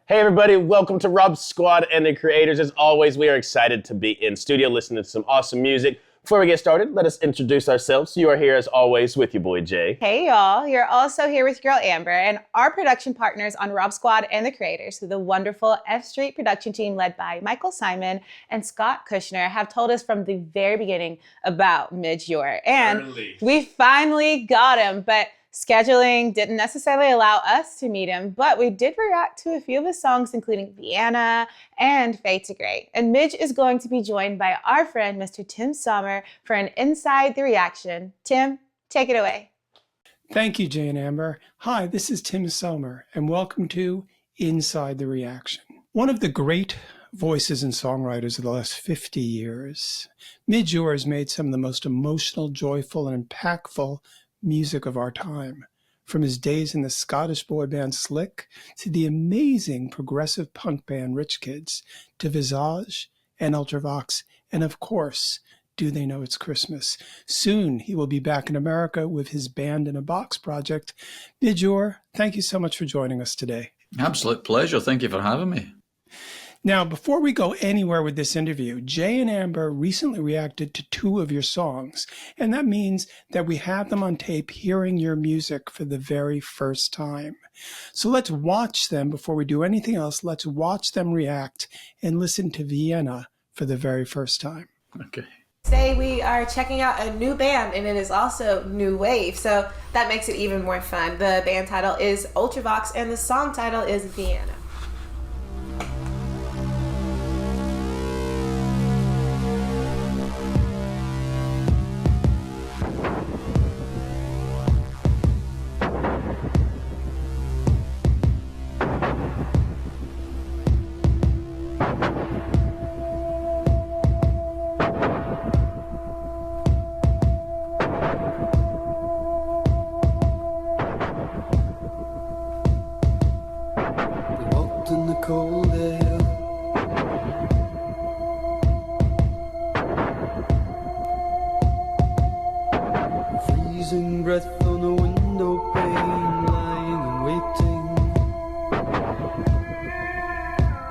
Hey everybody, welcome to Rob's Squad and the Creators. As always, we are excited to be in studio listening to some awesome music. Before we get started, let us introduce ourselves. You are here as always with your boy Jay. Hey y'all, you're also here with your girl Amber and our production partners on Rob Squad and the Creators, the wonderful F Street production team led by Michael Simon and Scott Kushner have told us from the very beginning about Midge Ure. And we finally got him, but scheduling didn't necessarily allow us to meet him, but we did react to a few of his songs, including Vienna and Fade to Grey. And Midge is going to be joined by our friend, Mr. Tim Sommer, for an Inside the Reaction. Tim, take it away. Thank you, Jay and Amber. Hi, this is Tim Sommer, and welcome to Inside the Reaction. One of the great voices and songwriters of the last 50 years, Midge Ure has made some of the most emotional, joyful, and impactful music of our time, from his days in the Scottish boy band Slick to the amazing progressive punk band Rich Kids to Visage and Ultravox, and of course, Do They Know It's Christmas? Soon he will be back in America with his Band in a Box project. Midge Ure, thank you so much for joining us today. Absolute pleasure. Thank you for having me. Now, before we go anywhere with this interview, Jay and Amber recently reacted to 2 of your songs, and that means that we have them on tape hearing your music for the very first time. So let's watch them before we do anything else. Let's watch them react and listen to Vienna for the very first time. Okay. Today we are checking out a new band, and it is also new wave, so that makes it even more fun. The band title is Ultravox, and the song title is Vienna. In the cold air, freezing breath on the window pane, lying and waiting.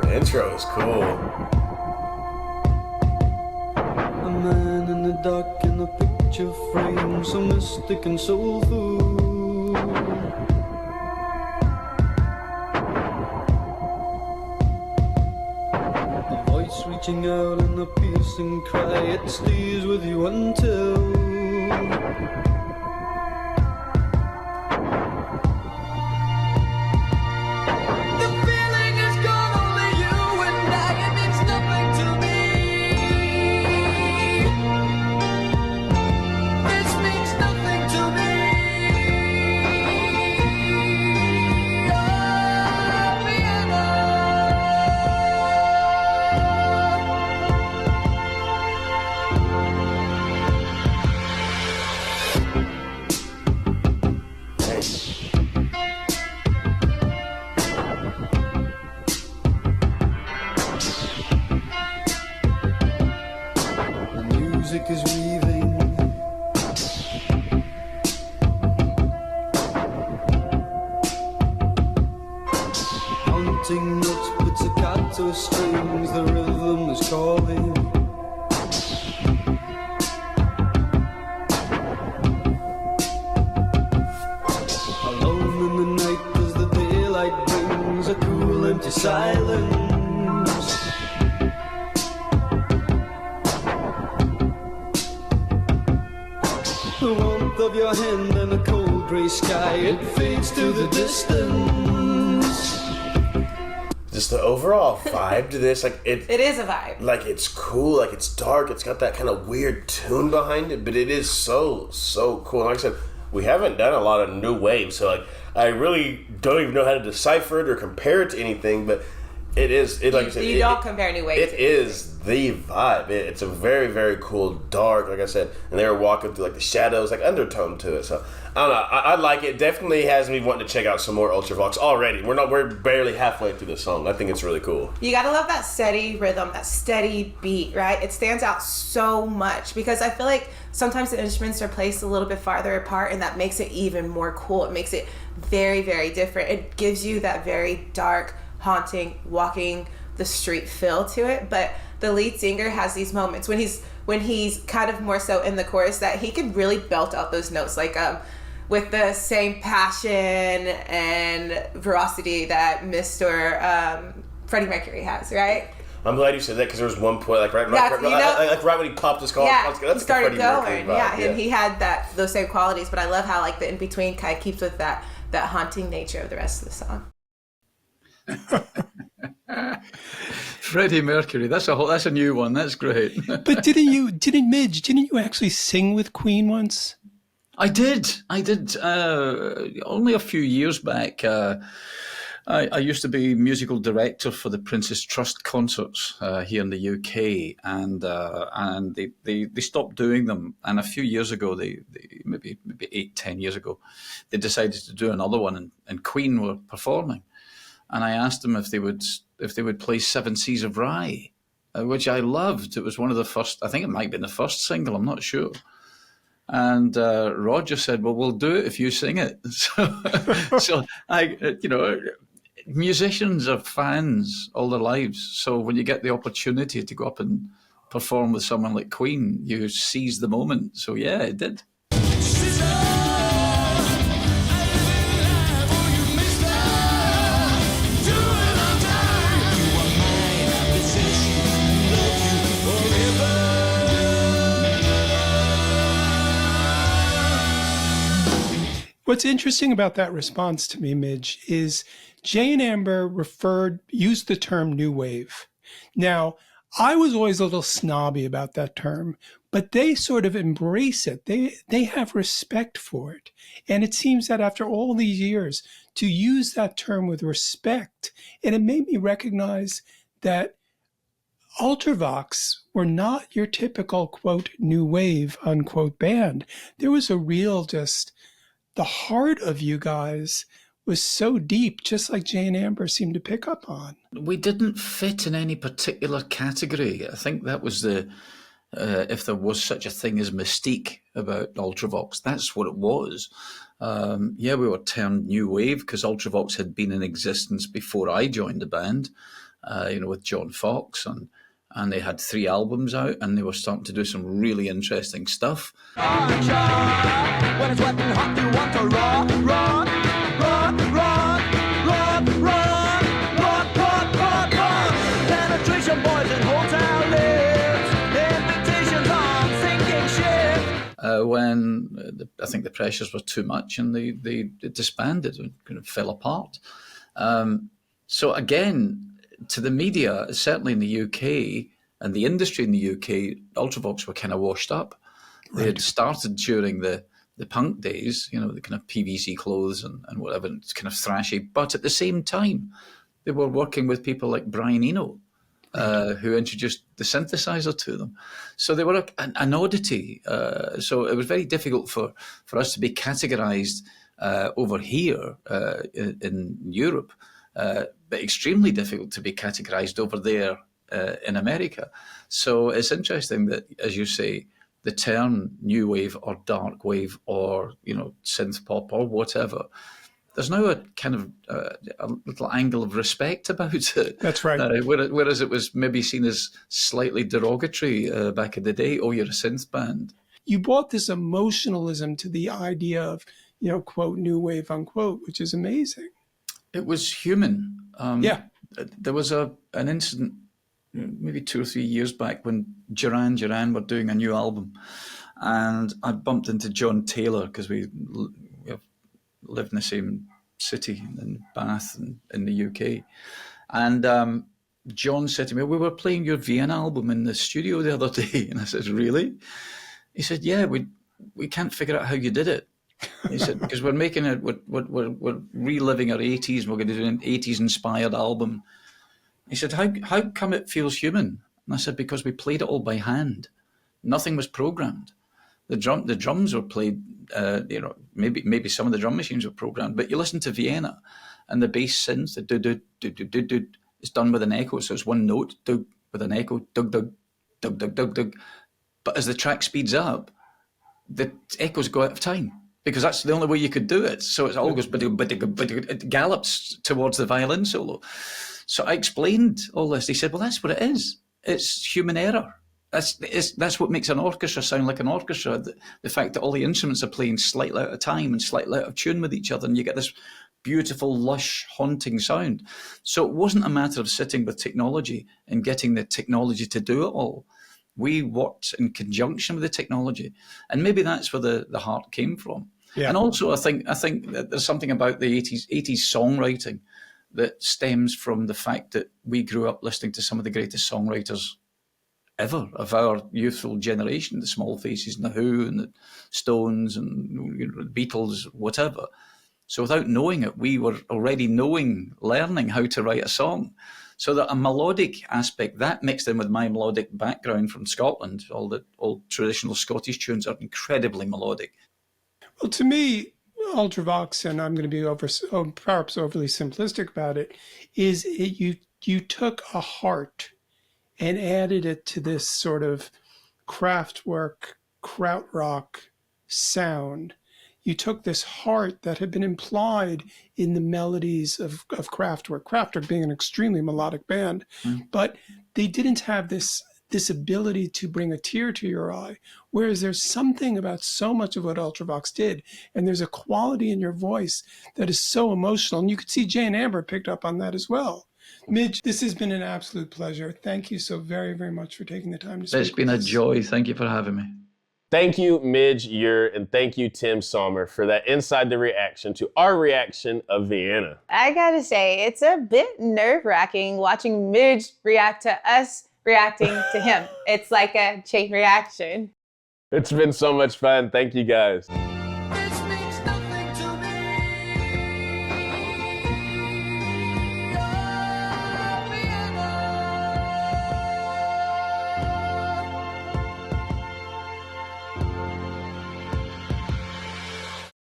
The intro is cool. A man in the dark in a picture frame, so mystic and soulful. Reaching out in a piercing cry, it stays with you until the feeling is gone, only you and I, it means nothing to me. This means nothing to me. Oh, Vienna. Music is weaving, haunting notes, pizzicato strings, the rhythm is calling. Alone in the night as the daylight brings a cool empty silence. The warmth of your hand and a cold grey sky, it fades to the distance. Just the overall vibe to this, like It is a vibe. like it's cool, like it's dark, it's got that kind of weird tune behind it, but it is so cool. And like I said, we haven't done a lot of new wave, so like I really don't even know how to decipher it or compare it to anything, but it is, like I said, you don't compare new wave. It is the vibe. It's a very cool, dark, like I said, and they were walking through like the shadows, like undertone to it. So I don't know. I like it. Definitely has me wanting to check out some more Ultravox already. We're barely halfway through the song. I think it's really cool. You gotta love that steady rhythm, that steady beat, right? It stands out so much because I feel like sometimes the instruments are placed a little bit farther apart, and that makes it even more cool. It makes it very different. It gives you that very dark, haunting, walking the street feel to it. But the lead singer has these moments when he's kind of more so in the chorus that he can really belt out those notes, like with the same passion and veracity that Mr. Freddie Mercury has, right? I'm glad you said that, because there was one point, like right when he popped his collar, he started going, and he had those same qualities. But I love how like the in between kind of keeps with that haunting nature of the rest of the song. Freddie Mercury, that's a new one. That's great. But didn't you actually sing with Queen once? I did. Only a few years back. I used to be musical director for the Prince's Trust concerts here in the UK, and they stopped doing them. And a few years ago, they maybe 8-10 years ago, they decided to do another one, and Queen were performing. And I asked them if they would play Seven Seas of Rye, which I loved. It was one of the first. I think it might have been the first single. I'm not sure. And Roger said, "Well, we'll do it if you sing it." So musicians are fans all their lives. So when you get the opportunity to go up and perform with someone like Queen, you seize the moment. So yeah, it did. What's interesting about that response to me, Midge, is Jay and Amber used the term new wave. Now, I was always a little snobby about that term, but they sort of embrace it. They have respect for it. And it seems that after all these years, to use that term with respect, and it made me recognize that Ultravox were not your typical, quote, new wave, unquote, band. There was a real the heart of you guys was so deep, just like Jay and Amber seemed to pick up on. We didn't fit in any particular category. I think that was if there was such a thing as mystique about Ultravox, that's what it was. We were termed new wave because Ultravox had been in existence before I joined the band, with John Fox, and they had 3 albums out, and they were starting to do some really interesting stuff. When it's wet and hot, you want to run, run, run, run, run, run, run, run, run, run. Penetration boys in hotel lids, invitations on sinking ship. When I think the pressures were too much, and they disbanded and kind of fell apart. So again, to the media, certainly in the UK and the industry in the UK, Ultravox were kind of washed up. Right. They had started during the punk days, the kind of PVC clothes and whatever, and it's kind of thrashy. But at the same time, they were working with people like Brian Eno, who introduced the synthesizer to them. So they were an oddity. So it was very difficult for us to be categorized over here in Europe, but extremely difficult to be categorized over there in America. So it's interesting that, as you say, the term new wave or dark wave or, synth pop or whatever, there's now a kind of a little angle of respect about it. That's right. Whereas it was maybe seen as slightly derogatory back in the day. Oh, you're a synth band. You brought this emotionalism to the idea of, quote, new wave, unquote, which is amazing. It was human. There was an incident maybe 2 or 3 years back when Duran were doing a new album, and I bumped into John Taylor because we lived in the same city in Bath in the UK, and John said to me, "We were playing your Vienna album in the studio the other day," and I said, "Really?" He said, "Yeah, we can't figure out how you did it." He said, "Because we're making it, we're reliving our 80s. We're going to do an 80s inspired album." He said, "How come it feels human?" And I said, "Because we played it all by hand. Nothing was programmed. The drums were played. Maybe some of the drum machines were programmed, but you listen to Vienna, and the bass synth, the do do do do do do, is done with an echo. So it's one note, dug with an echo, dug dug dug dug dug dug. But as the track speeds up, the echoes go out of time, because that's the only way you could do it. So it all goes, but it gallops towards the violin solo. So I explained all this. He said, well, that's what it is. It's human error. That's what makes an orchestra sound like an orchestra. The fact that all the instruments are playing slightly out of time and slightly out of tune with each other, and you get this beautiful, lush, haunting sound. So it wasn't a matter of sitting with technology and getting the technology to do it all. We worked in conjunction with the technology, and maybe that's where the heart came from. Yeah. And also, I think that there's something about the 80s songwriting that stems from the fact that we grew up listening to some of the greatest songwriters ever of our youthful generation, the Small Faces and the Who and the Stones and the Beatles, whatever. So without knowing it, we were already learning how to write a song. So that a melodic aspect, that mixed in with my melodic background from Scotland, all the old traditional Scottish tunes are incredibly melodic. Well, to me, Ultravox, and I'm going to be perhaps overly simplistic about it, is you took a heart and added it to this sort of Kraftwerk, krautrock sound. You took this heart that had been implied in the melodies of Kraftwerk. Kraftwerk being an extremely melodic band, but they didn't have this ability to bring a tear to your eye, whereas there's something about so much of what Ultravox did, and there's a quality in your voice that is so emotional, and you could see Jay and Amber picked up on that as well. Midge, this has been an absolute pleasure. Thank you so very, very much for taking the time to speak. It's been a joy. Thank you for having me. Thank you, Midge Ure, and thank you, Tim Sommer, for that inside the reaction to our reaction of Vienna. I gotta say, it's a bit nerve-wracking watching Midge react to us reacting to him. It's like a chain reaction. It's been so much fun. Thank you, guys.